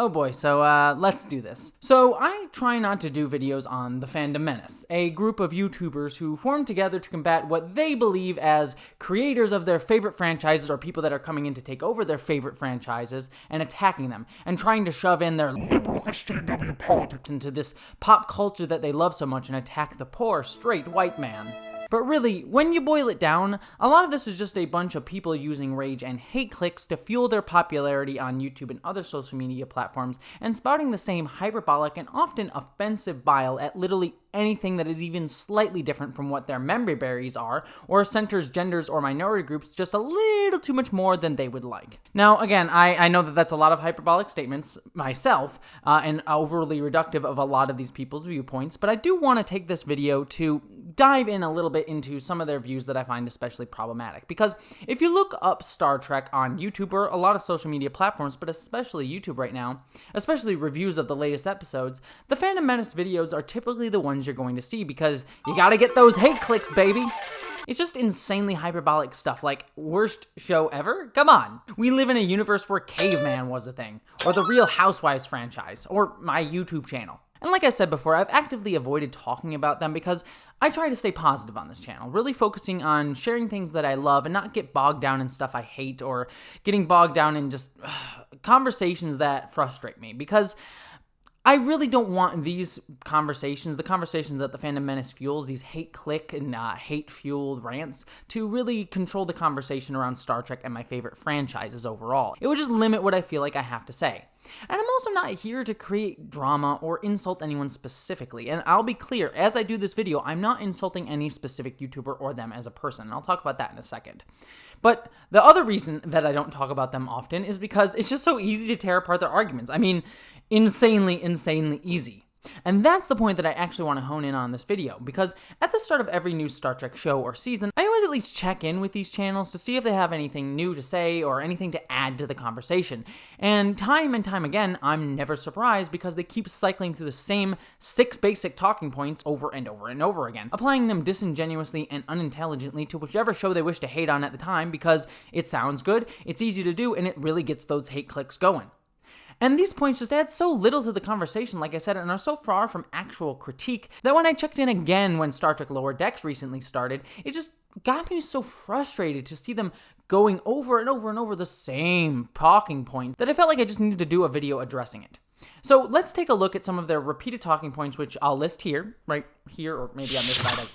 Oh boy, so let's do this. So I try not to do videos on the Fandom Menace, a group of YouTubers who form together to combat what they believe as creators of their favorite franchises or people that are coming in to take over their favorite franchises and attacking them and trying to shove in their liberal SJW politics into this pop culture that they love so much and attack the poor, straight white man. But really, when you boil it down, a lot of this is just a bunch of people using rage and hate clicks to fuel their popularity on YouTube and other social media platforms and spouting the same hyperbolic and often offensive bile at literally anything that is even slightly different from what their memory berries are, or centers genders or minority groups just a little too much more than they would like. Now, again, I know that that's a lot of hyperbolic statements myself, and overly reductive of a lot of these people's viewpoints, but I do want to take this video to dive in a little bit into some of their views that I find especially problematic. Because if you look up Star Trek on YouTube or a lot of social media platforms, but especially YouTube right now, especially reviews of the latest episodes, the Fandom Menace videos are typically the ones you're going to see because you gotta get those hate clicks, baby. It's just insanely hyperbolic stuff like, worst show ever? Come on. We live in a universe where Caveman was a thing, or the Real Housewives franchise, or my YouTube channel. And like I said before, I've actively avoided talking about them because I try to stay positive on this channel, really focusing on sharing things that I love and not get bogged down in stuff I hate or getting bogged down in just conversations that frustrate me, because I really don't want these conversations, the conversations that the Fandom Menace fuels, these hate click and hate-fueled rants, to really control the conversation around Star Trek and my favorite franchises overall. It would just limit what I feel like I have to say. And I'm also not here to create drama or insult anyone specifically. And I'll be clear, as I do this video, I'm not insulting any specific YouTuber or them as a person. And I'll talk about that in a second. But the other reason that I don't talk about them often is because it's just so easy to tear apart their arguments. I mean, insanely easy. And that's the point that I actually want to hone in on this video, because at the start of every new Star Trek show or season, I always at least check in with these channels to see if they have anything new to say or anything to add to the conversation. And time again, I'm never surprised because they keep cycling through the same 6 basic talking points over and over again, applying them disingenuously and unintelligently to whichever show they wish to hate on at the time because it sounds good, it's easy to do, and it really gets those hate clicks going. And these points just add so little to the conversation, like I said, and are so far from actual critique that when I checked in again when Star Trek Lower Decks recently started, it just got me so frustrated to see them going over and over the same talking point that I felt like I just needed to do a video addressing it. So let's take a look at some of their repeated talking points, which I'll list here, right here, or maybe on this side.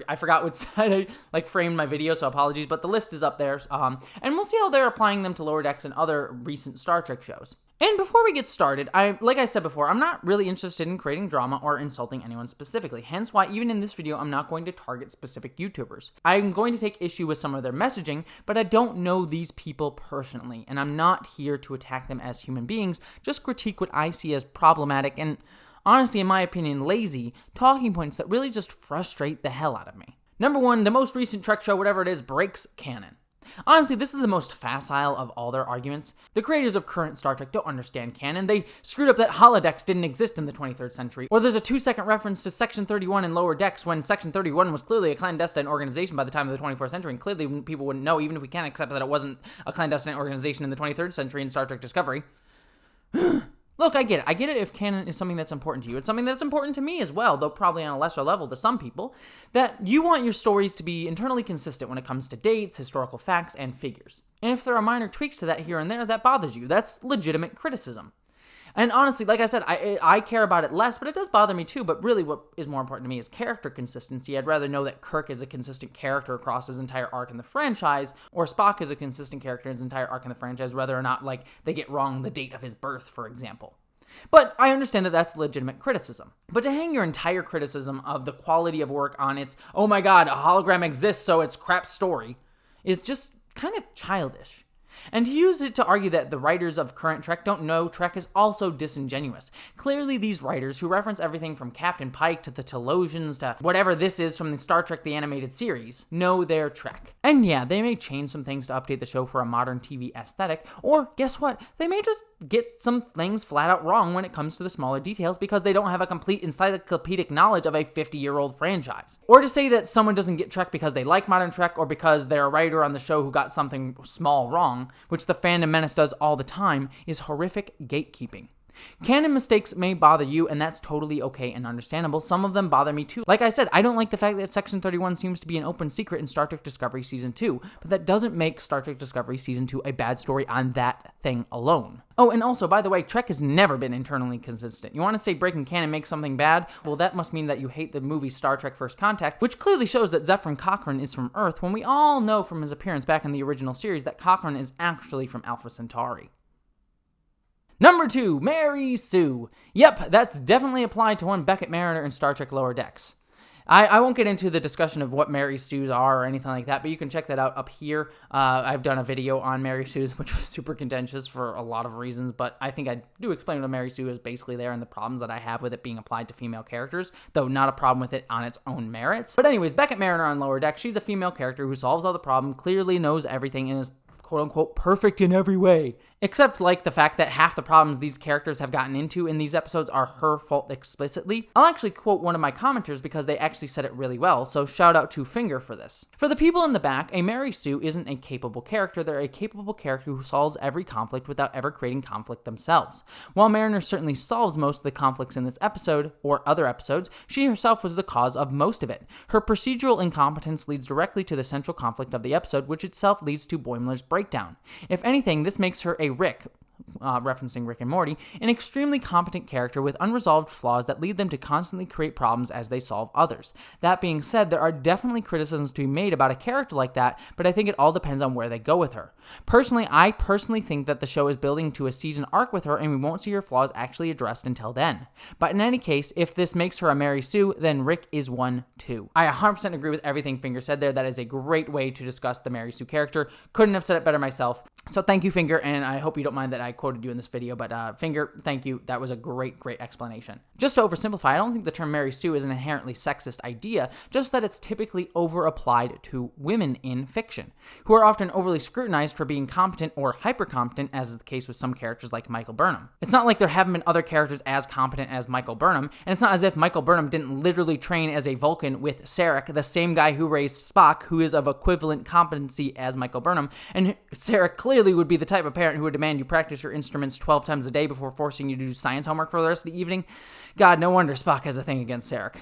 I forgot which side I framed my video, so apologies, but the list is up there, and we'll see how they're applying them to Lower Decks and other recent Star Trek shows. And before we get started, like I said before, I'm not really interested in creating drama or insulting anyone specifically, hence why even in this video, I'm not going to target specific YouTubers. I'm going to take issue with some of their messaging, but I don't know these people personally, and I'm not here to attack them as human beings, just critique what I see as problematic and, honestly, in my opinion, lazy talking points that really just frustrate the hell out of me. Number 1, the most recent Trek show, whatever it is, breaks canon. Honestly, this is the most facile of all their arguments. The creators of current Star Trek don't understand canon. They screwed up that holodecks didn't exist in the 23rd century. Or there's a 2-second reference to Section 31 in Lower Decks when Section 31 was clearly a clandestine organization by the time of the 24th century, and clearly people wouldn't know, even if we can't accept that it wasn't a clandestine organization in the 23rd century in Star Trek Discovery. Look, I get it. I get it if canon is something that's important to you. It's something that's important to me as well, though probably on a lesser level to some people, that you want your stories to be internally consistent when it comes to dates, historical facts, and figures. And if there are minor tweaks to that here and there, that bothers you. That's legitimate criticism. And honestly, like I said, I care about it less, but it does bother me too. But really what is more important to me is character consistency. I'd rather know that Kirk is a consistent character across his entire arc in the franchise, or Spock is a consistent character in his entire arc in the franchise, whether or not, like, they get wrong the date of his birth, for example. But I understand that that's legitimate criticism. But to hang your entire criticism of the quality of work on its, oh my god, a hologram exists so it's crap story, is just kind of childish. And to use it to argue that the writers of current Trek don't know Trek is also disingenuous. Clearly these writers, who reference everything from Captain Pike to the Telosians to whatever this is from the Star Trek the Animated Series, know their Trek. And yeah, they may change some things to update the show for a modern TV aesthetic, or guess what? They may just get some things flat out wrong when it comes to the smaller details because they don't have a complete encyclopedic knowledge of a 50-year-old franchise. Or to say that someone doesn't get Trek because they like modern Trek or because they're a writer on the show who got something small wrong, which the Fandom Menace does all the time, is horrific gatekeeping. Canon mistakes may bother you, and that's totally okay and understandable. Some of them bother me too. Like I said, I don't like the fact that Section 31 seems to be an open secret in Star Trek Discovery Season 2, but that doesn't make Star Trek Discovery Season 2 a bad story on that thing alone. Oh, and also, by the way, Trek has never been internally consistent. You want to say breaking canon makes something bad? Well, that must mean that you hate the movie Star Trek First Contact, which clearly shows that Zefram Cochrane is from Earth, when we all know from his appearance back in the original series that Cochrane is actually from Alpha Centauri. Number 2, Mary Sue. Yep, that's definitely applied to one Beckett Mariner in Star Trek Lower Decks. I won't get into the discussion of what Mary Sues are or anything like that, but you can check that out up here. I've done a video on Mary Sues, which was super contentious for a lot of reasons, but I think I do explain what a Mary Sue is basically there and the problems that I have with it being applied to female characters, though not a problem with it on its own merits. But anyways, Beckett Mariner on Lower Decks, she's a female character who solves all the problems, clearly knows everything, and is quote-unquote perfect in every way. Except like the fact that half the problems these characters have gotten into in these episodes are her fault explicitly. I'll actually quote one of my commenters because they actually said it really well, so shout out to Finger for this. For the people in the back, a Mary Sue isn't a capable character, they're a capable character who solves every conflict without ever creating conflict themselves. While Mariner certainly solves most of the conflicts in this episode, or other episodes, she herself was the cause of most of it. Her procedural incompetence leads directly to the central conflict of the episode, which itself leads to Boimler's breakdown. If anything, this makes her a Rick, referencing Rick and Morty, an extremely competent character with unresolved flaws that lead them to constantly create problems as they solve others. That being said, there are definitely criticisms to be made about a character like that, but I think it all depends on where they go with her. I personally think that the show is building to a season arc with her and we won't see her flaws actually addressed until then. But in any case, if this makes her a Mary Sue, then Rick is one too. I 100% agree with everything Finger said there. That is a great way to discuss the Mary Sue character. Couldn't have said it better myself. So thank you, Finger, and I hope you don't mind that I quoted you in this video, but Finger, thank you. That was a great explanation. Just to oversimplify, I don't think the term Mary Sue is an inherently sexist idea, just that it's typically over-applied to women in fiction, who are often overly scrutinized for being competent or hyper-competent, as is the case with some characters like Michael Burnham. It's not like there haven't been other characters as competent as Michael Burnham, and it's not as if Michael Burnham didn't literally train as a Vulcan with Sarek, the same guy who raised Spock, who is of equivalent competency as Michael Burnham, and Sarek clearly would be the type of parent who would demand you practice your instruments 12 times a day before forcing you to do science homework for the rest of the evening. God, no wonder Spock has a thing against Sarek.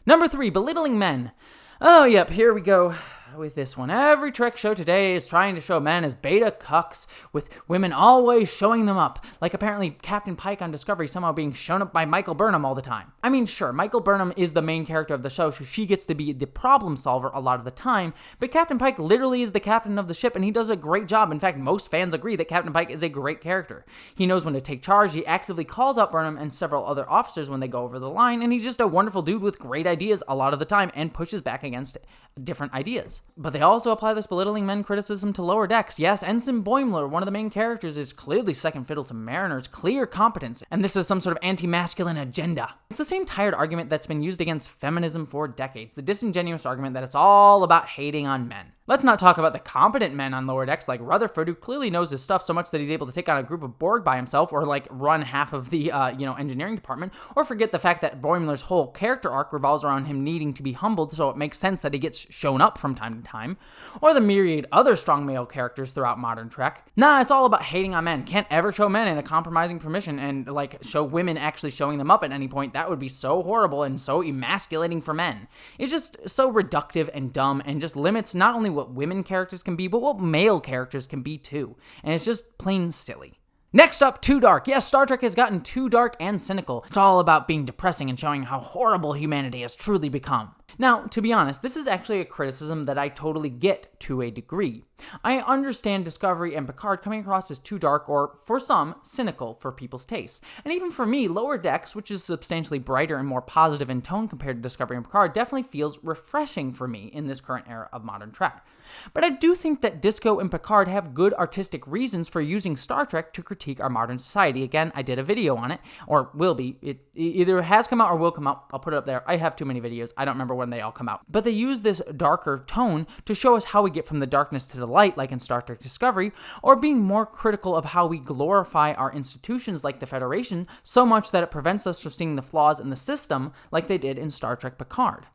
Number 3, belittling men. Oh, yep, here we go with this one. Every Trek show today is trying to show men as beta cucks, with women always showing them up, like apparently Captain Pike on Discovery somehow being shown up by Michael Burnham all the time. I mean, sure, Michael Burnham is the main character of the show, so she gets to be the problem solver a lot of the time, but Captain Pike literally is the captain of the ship, and he does a great job. In fact, most fans agree that Captain Pike is a great character. He knows when to take charge, he actively calls out Burnham and several other officers when they go over the line, and he's just a wonderful dude with great ideas a lot of the time, and pushes back against different ideas. But they also apply this belittling men criticism to Lower Decks. Yes, Ensign Boimler, one of the main characters, is clearly second fiddle to Mariner's clear competence, and this is some sort of anti-masculine agenda. It's the same tired argument that's been used against feminism for decades, the disingenuous argument that it's all about hating on men. Let's not talk about the competent men on Lower Decks like Rutherford, who clearly knows his stuff so much that he's able to take on a group of Borg by himself, or like run half of the engineering department, or forget the fact that Boimler's whole character arc revolves around him needing to be humbled, so it makes sense that he gets shown up from time to time, or the myriad other strong male characters throughout modern Trek. Nah, it's all about hating on men. Can't ever show men in a compromising permission and like show women actually showing them up at any point. That would be so horrible and so emasculating for men. It's just so reductive and dumb, and just limits not only what women characters can be, but what male characters can be too. And it's just plain silly. Next up, too dark. Yes, Star Trek has gotten too dark and cynical. It's all about being depressing and showing how horrible humanity has truly become. Now, to be honest, this is actually a criticism that I totally get to a degree. I understand Discovery and Picard coming across as too dark, or, for some, cynical for people's tastes. And even for me, Lower Decks, which is substantially brighter and more positive in tone compared to Discovery and Picard, definitely feels refreshing for me in this current era of modern Trek. But I do think that Disco and Picard have good artistic reasons for using Star Trek to critique our modern society. Again, I did a video on it, or will be. It either has come out or will come out. I'll put it up there. I have too many videos. I don't remember what when they all come out. But they use this darker tone to show us how we get from the darkness to the light, like in Star Trek Discovery, or being more critical of how we glorify our institutions like the Federation so much that it prevents us from seeing the flaws in the system like they did in Star Trek Picard.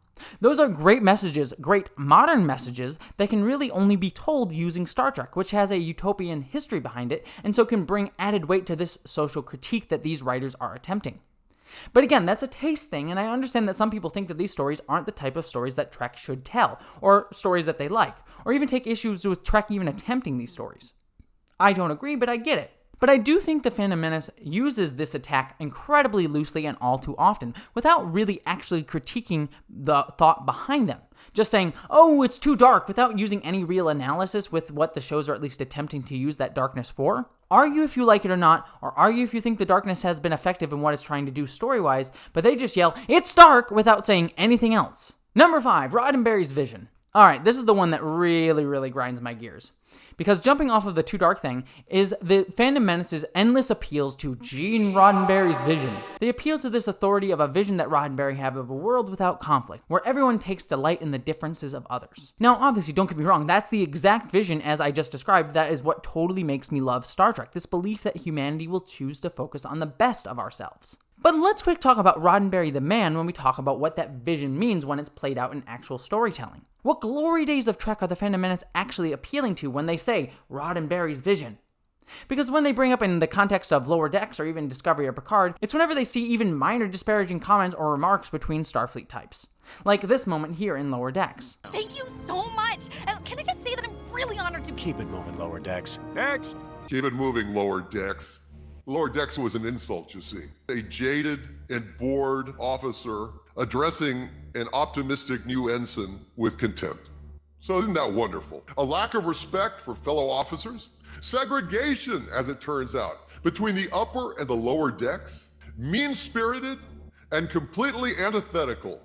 Those are great messages, great modern messages that can really only be told using Star Trek, which has a utopian history behind it, and so can bring added weight to this social critique that these writers are attempting. But again, that's a taste thing, and I understand that some people think that these stories aren't the type of stories that Trek should tell, or stories that they like, or even take issues with Trek even attempting these stories. I don't agree, but I get it. But I do think the Fandom Menace uses this attack incredibly loosely and all too often, without really actually critiquing the thought behind them. Just saying, oh, it's too dark, without using any real analysis with what the shows are at least attempting to use that darkness for. Argue if you like it or not, or argue if you think the darkness has been effective in what it's trying to do story-wise, but they just yell, it's dark, without saying anything else. Number 5, Roddenberry's vision. Alright, this is the one that really grinds my gears. Because jumping off of the too dark thing is the Fandom Menace's endless appeals to Gene Roddenberry's vision. They appeal to this authority of a vision that Roddenberry had of a world without conflict, where everyone takes delight in the differences of others. Now, obviously, don't get me wrong, that's the exact vision as I just described. That is what totally makes me love Star Trek, this belief that humanity will choose to focus on the best of ourselves. But let's quick talk about Roddenberry the man when we talk about what that vision means when it's played out in actual storytelling. What glory days of Trek are the Fandom Menace actually appealing to when they say Roddenberry's vision? Because when they bring up in the context of Lower Decks or even Discovery or Picard, it's whenever they see even minor disparaging comments or remarks between Starfleet types. Like this moment here in Lower Decks. Thank you so much. Can I just say that I'm really honored to Keep it moving, Lower Decks. Next! Keep it moving, Lower Decks. Lower Decks was an insult, you see. A jaded and bored officer addressing an optimistic new ensign with contempt. So isn't that wonderful? A lack of respect for fellow officers? Segregation, as it turns out, between the upper and the lower decks? Mean-spirited and completely antithetical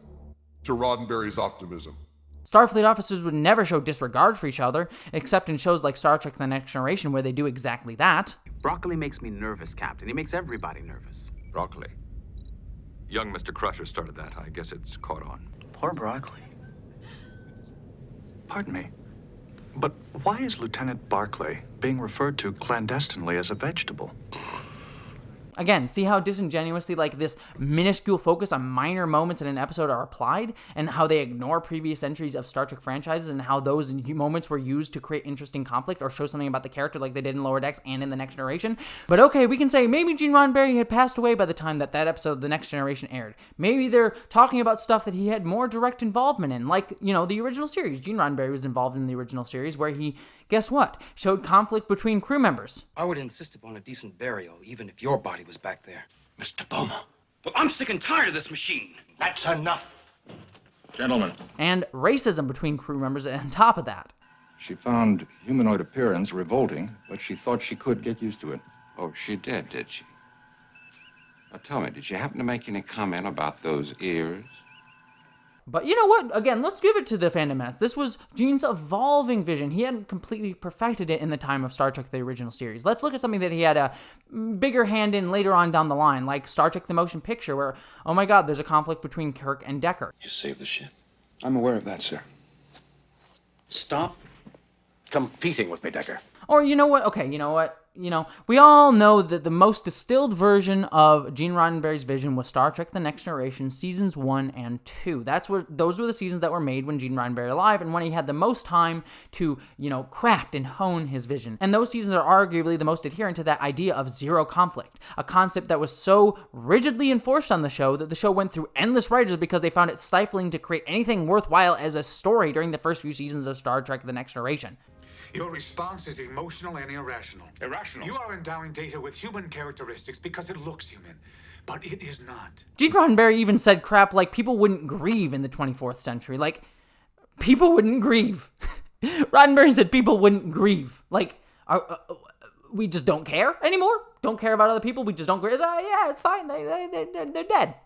to Roddenberry's optimism. Starfleet officers would never show disregard for each other, except in shows like Star Trek The Next Generation where they do exactly that. Broccoli makes me nervous, Captain. He makes everybody nervous. Broccoli. Young Mr. Crusher started that. I guess it's caught on. Poor Broccoli. Pardon me, but why is Lieutenant Barclay being referred to clandestinely as a vegetable? Again, see how disingenuously like this minuscule focus on minor moments in an episode are applied, and how they ignore previous entries of Star Trek franchises, and how those moments were used to create interesting conflict or show something about the character like they did in Lower Decks and in The Next Generation. But okay, we can say maybe Gene Roddenberry had passed away by the time that episode of The Next Generation aired. Maybe they're talking about stuff that he had more direct involvement in, like, you know, the original series. Gene Roddenberry was involved in the original series where he, guess what, showed conflict between crew members. I would insist upon a decent burial, even if your body was back there. Mr. Boma. Well, I'm sick and tired of this machine. That's enough. Gentlemen. And racism between crew members on top of that. She found humanoid appearance revolting, but she thought she could get used to it. Oh, she did she? Now tell me, did she happen to make any comment about those ears? But you know what? Again, let's give it to the Fandom Menace. This was Gene's evolving vision. He hadn't completely perfected it in the time of Star Trek, the original series. Let's look at something that he had a bigger hand in later on down the line, like Star Trek, the motion picture, where, oh my god, there's a conflict between Kirk and Decker. You saved the ship. I'm aware of that, sir. Stop competing with me, Decker. Or you know what? Okay, you know what? You know, we all know that the most distilled version of Gene Roddenberry's vision was Star Trek The Next Generation Seasons 1 and 2. Those were the seasons that were made when Gene Roddenberry was alive and when he had the most time to, you know, craft and hone his vision. And those seasons are arguably the most adherent to that idea of zero conflict, a concept that was so rigidly enforced on the show that the show went through endless writers because they found it stifling to create anything worthwhile as a story during the first few seasons of Star Trek The Next Generation. Your response is emotional and irrational. Irrational? You are endowing data with human characteristics because it looks human, but it is not. Gene Roddenberry even said crap like people wouldn't grieve in the 24th century. Like, people wouldn't grieve. Roddenberry said people wouldn't grieve. Like, we just don't care anymore? Don't care about other people? We just don't grieve? Yeah, it's fine. They're dead.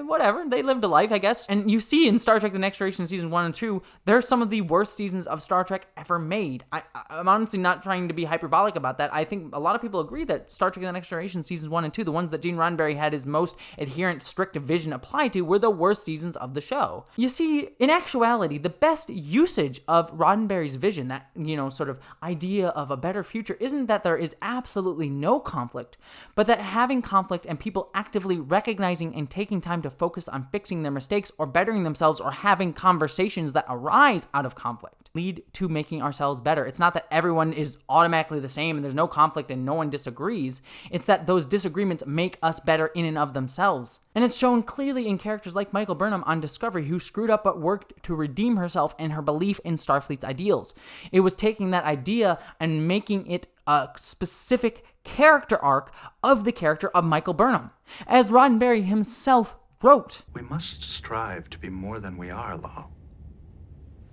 whatever, they lived a life, I guess. And you see in Star Trek The Next Generation Season 1 and 2, they're some of the worst seasons of Star Trek ever made. I'm honestly not trying to be hyperbolic about that. I think a lot of people agree that Star Trek The Next Generation Seasons 1 and 2, the ones that Gene Roddenberry had his most adherent, strict vision applied to, were the worst seasons of the show. You see, in actuality, the best usage of Roddenberry's vision, that, sort of idea of a better future, isn't that there is absolutely no conflict, but that having conflict and people actively recognizing and taking time to focus on fixing their mistakes or bettering themselves or having conversations that arise out of conflict lead to making ourselves better. It's not that everyone is automatically the same and there's no conflict and no one disagrees. It's that those disagreements make us better in and of themselves. And it's shown clearly in characters like Michael Burnham on Discovery, who screwed up but worked to redeem herself and her belief in Starfleet's ideals. It was taking that idea and making it a specific character arc of the character of Michael Burnham. As Roddenberry himself wrote, "We must strive to be more than we are, Law.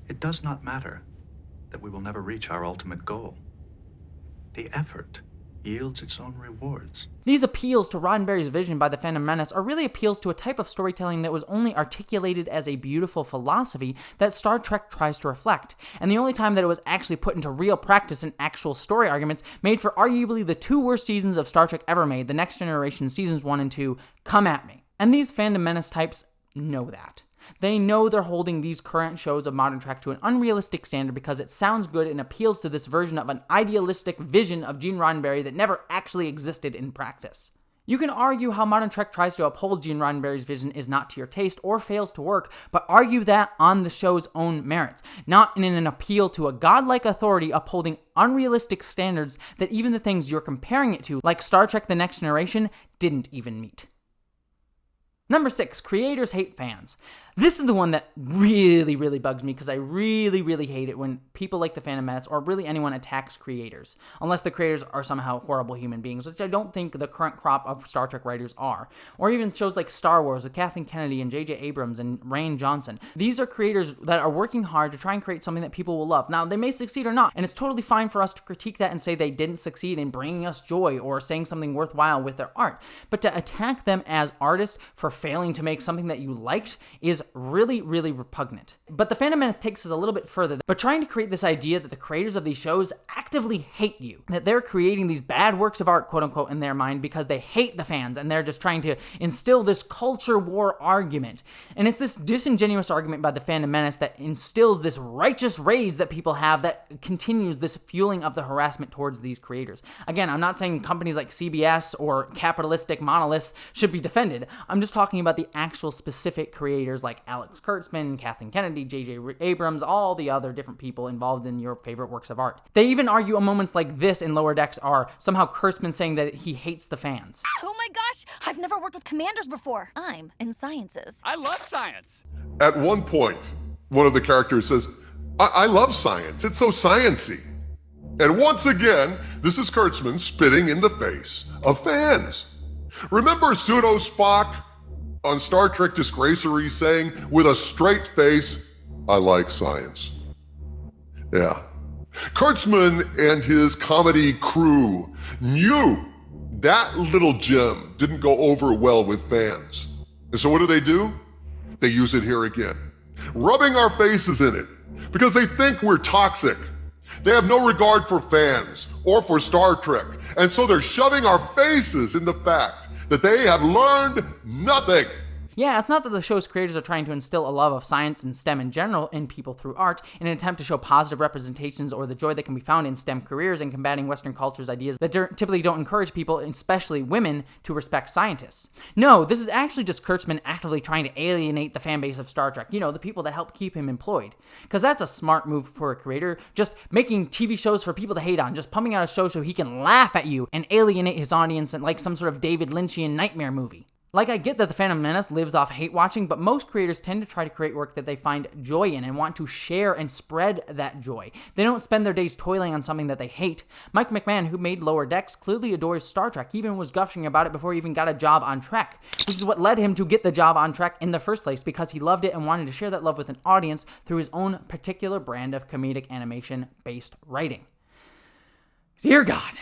It does not matter that we will never reach our ultimate goal. The effort yields its own rewards." These appeals to Roddenberry's vision by the Fandom Menace are really appeals to a type of storytelling that was only articulated as a beautiful philosophy that Star Trek tries to reflect, and the only time that it was actually put into real practice in actual story arguments made for arguably the two worst seasons of Star Trek ever made, The Next Generation Seasons 1 and 2, come at me. And these Fandom Menace types know that. They know they're holding these current shows of modern Trek to an unrealistic standard because it sounds good and appeals to this version of an idealistic vision of Gene Roddenberry that never actually existed in practice. You can argue how modern Trek tries to uphold Gene Roddenberry's vision is not to your taste or fails to work, but argue that on the show's own merits, not in an appeal to a godlike authority upholding unrealistic standards that even the things you're comparing it to, like Star Trek The Next Generation, didn't even meet. Number 6, creators hate fans. This is the one that really, really bugs me because I really, really hate it when people like the Phantom Menace or really anyone attacks creators, unless the creators are somehow horrible human beings, which I don't think the current crop of Star Trek writers are. Or even shows like Star Wars with Kathleen Kennedy and J.J. Abrams and Rian Johnson. These are creators that are working hard to try and create something that people will love. Now, they may succeed or not, and it's totally fine for us to critique that and say they didn't succeed in bringing us joy or saying something worthwhile with their art. But to attack them as artists for failing to make something that you liked is really, really repugnant. But the Phantom Menace takes us a little bit further, but trying to create this idea that the creators of these shows actively hate you, that they're creating these bad works of art, quote unquote, in their mind because they hate the fans and they're just trying to instill this culture war argument. And it's this disingenuous argument by the Phantom Menace that instills this righteous rage that people have that continues this fueling of the harassment towards these creators. Again, I'm not saying companies like CBS or capitalistic monoliths should be defended. I'm just talking about the actual specific creators like Alex Kurtzman, Kathleen Kennedy, J.J. Abrams, all the other different people involved in your favorite works of art. They even argue moments like this in Lower Decks are somehow Kurtzman saying that he hates the fans. Oh my gosh, I've never worked with commanders before. I'm in sciences. I love science. At one point, one of the characters says, I love science. It's so science-y. And once again, this is Kurtzman spitting in the face of fans. Remember Pseudo Spock on Star Trek Disgracery saying with a straight face, I like science. Yeah. Kurtzman and his comedy crew knew that little gem didn't go over well with fans. And so what do? They use it here again, rubbing our faces in it because they think we're toxic. They have no regard for fans or for Star Trek. And so they're shoving our faces in the fact that they have learned nothing. Yeah, it's not that the show's creators are trying to instill a love of science and STEM in general in people through art in an attempt to show positive representations or the joy that can be found in STEM careers and combating Western culture's ideas that typically don't encourage people, especially women, to respect scientists. No, this is actually just Kurtzman actively trying to alienate the fan base of Star Trek, you know, the people that help keep him employed. Because that's a smart move for a creator, just making TV shows for people to hate on, just pumping out a show so he can laugh at you and alienate his audience like some sort of David Lynchian nightmare movie. Like, I get that the Phantom Menace lives off hate watching, but most creators tend to try to create work that they find joy in and want to share and spread that joy. They don't spend their days toiling on something that they hate. Mike McMahon, who made Lower Decks, clearly adores Star Trek, even was gushing about it before he even got a job on Trek, which is what led him to get the job on Trek in the first place, because he loved it and wanted to share that love with an audience through his own particular brand of comedic animation-based writing. Dear God.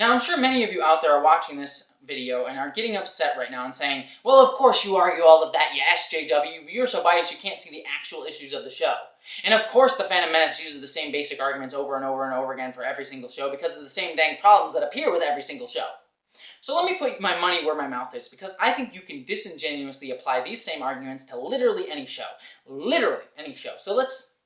Now, I'm sure many of you out there are watching this video and are getting upset right now and saying, well, of course you argue all of that, you SJW, you're so biased you can't see the actual issues of the show. And of course the Fandom Menace uses the same basic arguments over and over and over again for every single show because of the same dang problems that appear with every single show. So let me put my money where my mouth is, because I think you can disingenuously apply these same arguments to literally any show. Literally any show. So let's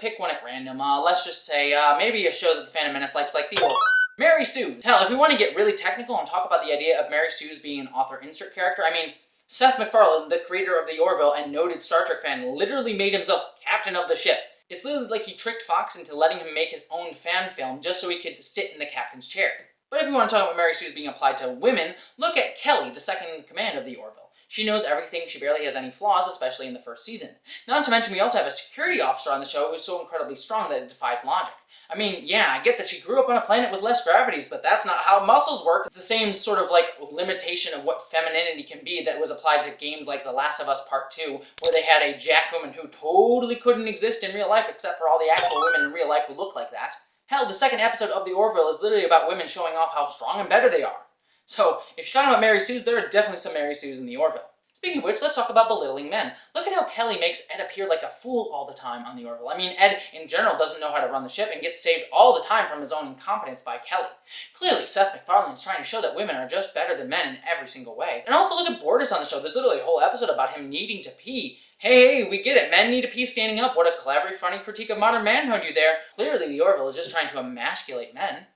pick one at random. Let's just say maybe a show that the Fandom Menace likes, like The Orville. Mary Sue. Hell, if we want to get really technical and talk about the idea of Mary Sue's being an author insert character, I mean, Seth MacFarlane, the creator of The Orville and noted Star Trek fan, literally made himself captain of the ship. It's literally like he tricked Fox into letting him make his own fan film just so he could sit in the captain's chair. But if you want to talk about Mary Sue's being applied to women, look at Kelly, the second in command of The Orville. She knows everything, she barely has any flaws, especially in the first season. Not to mention we also have a security officer on the show who's so incredibly strong that it defies logic. I mean, yeah, I get that she grew up on a planet with less gravities, but that's not how muscles work. It's the same sort of like limitation of what femininity can be that was applied to games like The Last of Us Part 2, where they had a jack woman who totally couldn't exist in real life except for all the actual women in real life who look like that. Hell, the second episode of The Orville is literally about women showing off how strong and better they are. So, if you're talking about Mary Sue's, there are definitely some Mary Sue's in The Orville. Speaking of which, let's talk about belittling men. Look at how Kelly makes Ed appear like a fool all the time on The Orville. I mean, Ed, in general, doesn't know how to run the ship and gets saved all the time from his own incompetence by Kelly. Clearly, Seth MacFarlane is trying to show that women are just better than men in every single way. And also look at Bortus on the show. There's literally a whole episode about him needing to pee. Hey, we get it. Men need to pee standing up. What a clever, funny critique of modern manhood you there. Clearly, The Orville is just trying to emasculate men.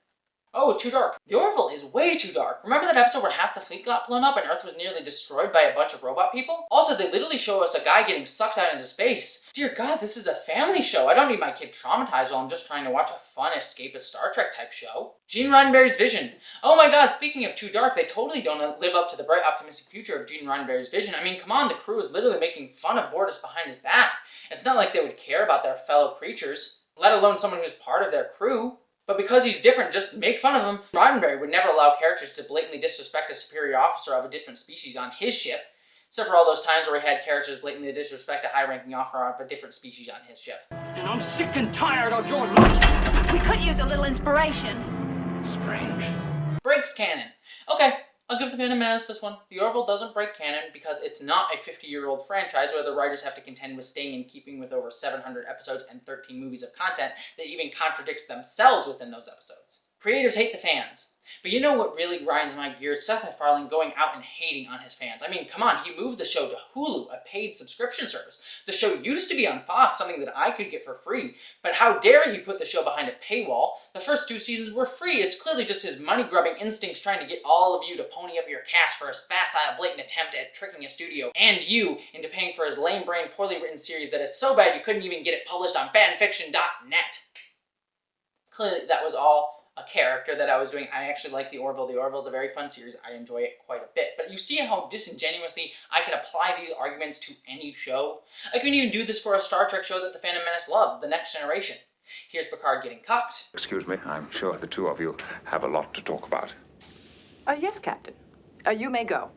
Oh, too dark. The Orville is way too dark. Remember that episode where half the fleet got blown up and Earth was nearly destroyed by a bunch of robot people? Also, they literally show us a guy getting sucked out into space. Dear God, this is a family show. I don't need my kid traumatized while I'm just trying to watch a fun, escapist Star Trek type show. Gene Roddenberry's vision. Oh my God, speaking of too dark, they totally don't live up to the bright, optimistic future of Gene Roddenberry's vision. I mean, come on, the crew is literally making fun of Bortus behind his back. It's not like they would care about their fellow creatures, let alone someone who's part of their crew. But because he's different, just make fun of him. Roddenberry would never allow characters to blatantly disrespect a superior officer of a different species on his ship, except for all those times where he had characters blatantly disrespect a high-ranking officer of a different species on his ship. And I'm sick and tired of your logic. We could use a little inspiration. Strange. Breaks canon. Okay, I'll give the Fandom Menace this one. The Orville doesn't break canon because it's not a 50-year-old franchise where the writers have to contend with staying in keeping with over 700 episodes and 13 movies of content that even contradicts themselves within those episodes. Creators hate the fans. But you know what really grinds my gears? Seth MacFarlane going out and hating on his fans. I mean, come on, he moved the show to Hulu, a paid subscription service. The show used to be on Fox, something that I could get for free. But how dare he put the show behind a paywall? The first 2 seasons were free. It's clearly just his money-grubbing instincts trying to get all of you to pony up your cash for his facile, blatant attempt at tricking a studio and you into paying for his lame-brained, poorly written series that is so bad you couldn't even get it published on fanfiction.net. Clearly, that was all a character that I was doing. I actually like The Orville. The Orville is a very fun series. I enjoy it quite a bit. But you see how disingenuously I can apply these arguments to any show? I can even do this for a Star Trek show that the Fandom Menace loves, The Next Generation. Here's Picard getting cocked. Excuse me, I'm sure the two of you have a lot to talk about. Yes, Captain. You may go.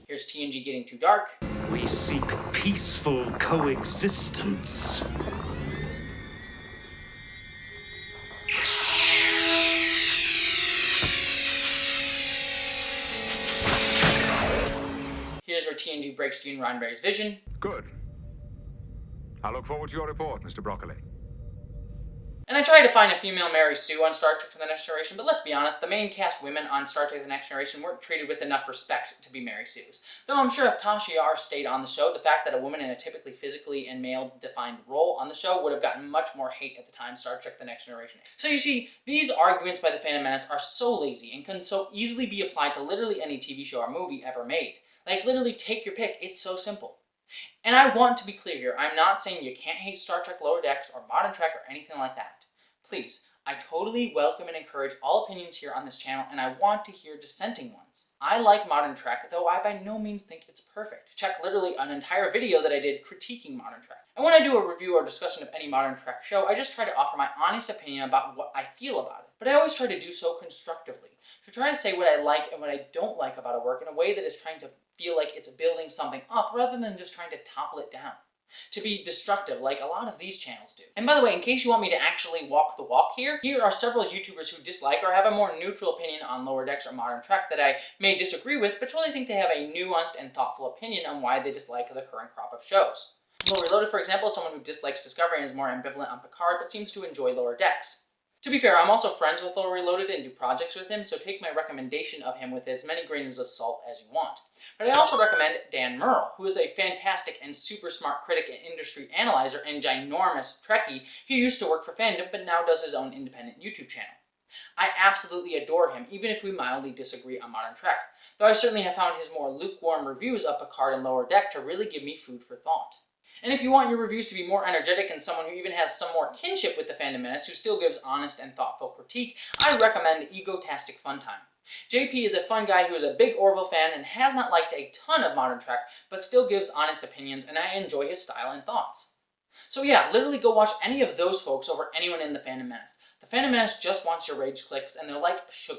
Here's TNG getting too dark. We seek peaceful coexistence. Here's where TNG breaks Gene Roddenberry's vision. Good. I look forward to your report, Mr. Broccoli. And I tried to find a female Mary Sue on Star Trek The Next Generation, but let's be honest, the main cast women on Star Trek The Next Generation weren't treated with enough respect to be Mary Sues. Though I'm sure if Tasha Yar stayed on the show, the fact that a woman in a typically physically and male-defined role on the show would have gotten much more hate at the time Star Trek The Next Generation. So you see, these arguments by the Phantom Menace are so lazy and can so easily be applied to literally any TV show or movie ever made. Like, literally take your pick, it's so simple. And I want to be clear here, I'm not saying you can't hate Star Trek Lower Decks or Modern Trek or anything like that. Please, I totally welcome and encourage all opinions here on this channel, and I want to hear dissenting ones. I like Modern Trek, though I by no means think it's perfect. Check literally an entire video that I did critiquing Modern Trek. And when I do a review or discussion of any Modern Trek show, I just try to offer my honest opinion about what I feel about it. But I always try to do so constructively, to try to say what I like and what I don't like about a work in a way that is trying to feel like it's building something up rather than just trying to topple it down. to be destructive like a lot of these channels do. And by the way, in case you want me to actually walk the walk here are several YouTubers who dislike or have a more neutral opinion on Lower Decks or Modern Trek that I may disagree with, but totally think they have a nuanced and thoughtful opinion on why they dislike the current crop of shows. Lower Reloaded, for example, is someone who dislikes Discovery and is more ambivalent on Picard, but seems to enjoy Lower Decks. To be fair, I'm also friends with Lower Reloaded and do projects with him, so take my recommendation of him with as many grains of salt as you want. But I also recommend Dan Murrell, who is a fantastic and super smart critic and industry analyzer and ginormous Trekkie who used to work for Fandom but now does his own independent YouTube channel. I absolutely adore him, even if we mildly disagree on Modern Trek, though I certainly have found his more lukewarm reviews of Picard and Lower Deck to really give me food for thought. And if you want your reviews to be more energetic and someone who even has some more kinship with the Fandom Menace, who still gives honest and thoughtful critique, I recommend Egotastic Funtime. JP is a fun guy who is a big Orville fan and has not liked a ton of Modern Trek, but still gives honest opinions, and I enjoy his style and thoughts. So yeah, literally go watch any of those folks over anyone in the Fandom Menace. The Fandom Menace just wants your rage clicks, and they're like sugar.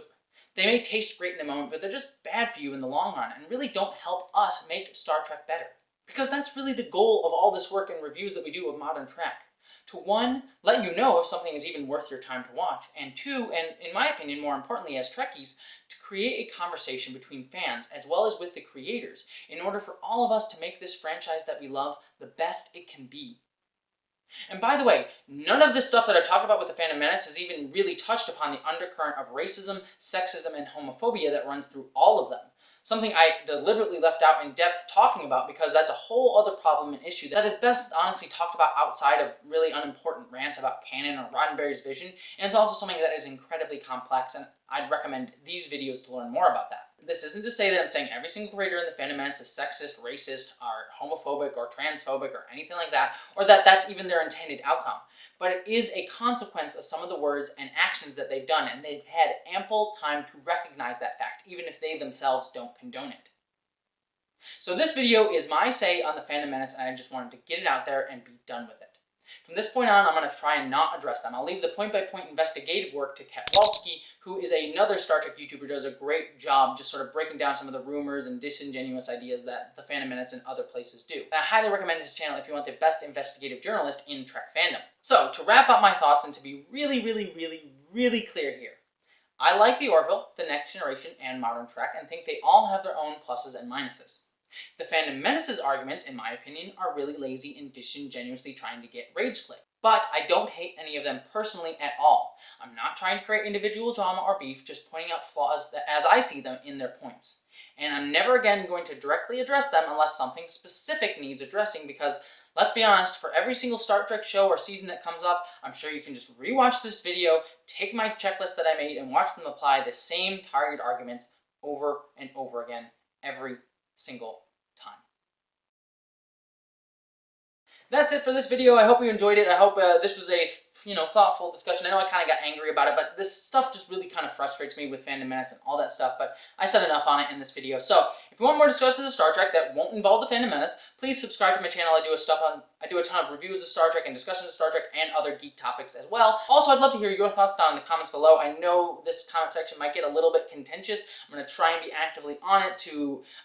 They may taste great in the moment, but they're just bad for you in the long run, and really don't help us make Star Trek better. Because that's really the goal of all this work and reviews that we do of Modern Trek. To one, let you know if something is even worth your time to watch, and two, and in my opinion more importantly as Trekkies, to create a conversation between fans as well as with the creators in order for all of us to make this franchise that we love the best it can be. And by the way, none of this stuff that I've talked about with the Phantom Menace has even really touched upon the undercurrent of racism, sexism, and homophobia that runs through all of them. Something I deliberately left out in depth talking about because that's a whole other problem and issue that is best honestly talked about outside of really unimportant rants about canon or Roddenberry's vision, and it's also something that is incredibly complex, and I'd recommend these videos to learn more about that. This isn't to say that I'm saying every single creator in the Phantom Menace is sexist, racist, or homophobic, or transphobic, or anything like that, or that that's even their intended outcome. But it is a consequence of some of the words and actions that they've done, and they've had ample time to recognize that fact, even if they themselves don't condone it. So this video is my say on the Phantom Menace, and I just wanted to get it out there and be done with it. From this point on, I'm going to try and not address them. I'll leave the point-by-point investigative work to Kat Walski, who is another Star Trek YouTuber who does a great job just sort of breaking down some of the rumors and disingenuous ideas that the Phantom Menace and other places do. And I highly recommend his channel if you want the best investigative journalist in Trek fandom. So, to wrap up my thoughts and to be really clear here, I like the Orville, the Next Generation, and Modern Trek, and think they all have their own pluses and minuses. The Phantom Menace's arguments, in my opinion, are really lazy and disingenuously trying to get rage click. But I don't hate any of them personally at all. I'm not trying to create individual drama or beef, just pointing out flaws that, as I see them in their points. And I'm never again going to directly address them unless something specific needs addressing, because let's be honest, for every single Star Trek show or season that comes up, I'm sure you can just rewatch this video, take my checklist that I made, and watch them apply the same targeted arguments over and over again every single time. That's it for this video. I hope you enjoyed it. I hope this was a thoughtful discussion. I know I kind of got angry about it, but this stuff just really kind of frustrates me with Fandom Menace and all that stuff, but I said enough on it in this video. So, if you want more discussions of Star Trek that won't involve the Phantom Menace, please subscribe to my channel. I do a ton of reviews of Star Trek and discussions of Star Trek and other geek topics as well. Also, I'd love to hear your thoughts down in the comments below. I know this comment section might get a little bit contentious. I'm going to try and be actively on it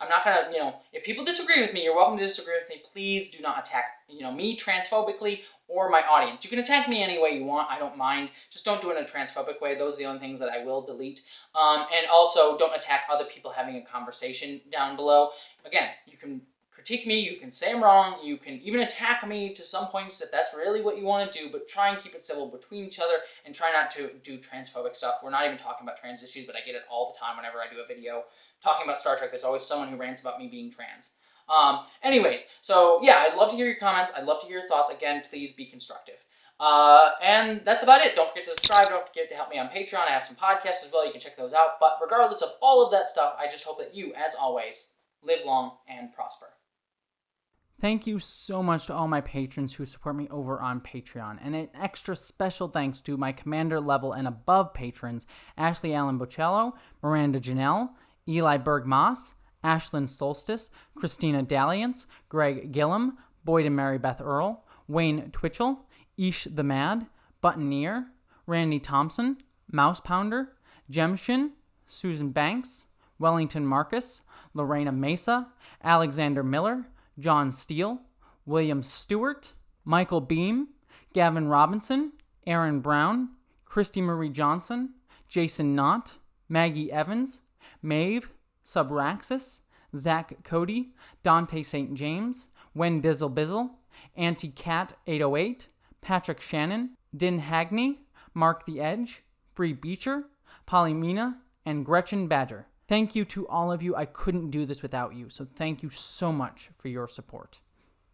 I'm not going to, if people disagree with me, you're welcome to disagree with me. Please do not attack, me transphobically or my audience. You can attack me any way you want, I don't mind. Just don't do it in a transphobic way. Those are the only things that I will delete. And also, don't attack other people having a conversation down below. Again, you can critique me, you can say I'm wrong, you can even attack me to some points if that's really what you want to do, but try and keep it civil between each other and try not to do transphobic stuff. We're not even talking about trans issues, but I get it all the time whenever I do a video talking about Star Trek. There's always someone who rants about me being trans. Anyways, so yeah, I'd love to hear your comments. I'd love to hear your thoughts. Again, please be constructive. And that's about it. Don't forget to subscribe. Don't forget to help me on Patreon. I have some podcasts as well. You can check those out. But regardless of all of that stuff, I just hope that you, as always, live long and prosper. Thank you so much to all my patrons who support me over on Patreon. And an extra special thanks to my commander level and above patrons, Ashley Allen Bocello, Miranda Janelle, Eli Berg-Moss, Ashlyn Solstice, Christina Dalliance, Greg Gillum, Boyd and Mary Beth Earl, Wayne Twitchell, Ish the Mad, Buttoneer, Randy Thompson, Mouse Pounder, Jemshin, Susan Banks, Wellington Marcus, Lorena Mesa, Alexander Miller, John Steele, William Stewart, Michael Beam, Gavin Robinson, Aaron Brown, Christy Marie Johnson, Jason Knott, Maggie Evans, Maeve, Subraxis, Zach Cody, Dante St. James, Wen Dizzle Bizzle, Auntie Cat 808, Patrick Shannon, Din Hagney, Mark the Edge, Bree Beecher, Polymina, and Gretchen Badger. Thank you to all of you. I couldn't do this without you, so thank you so much for your support.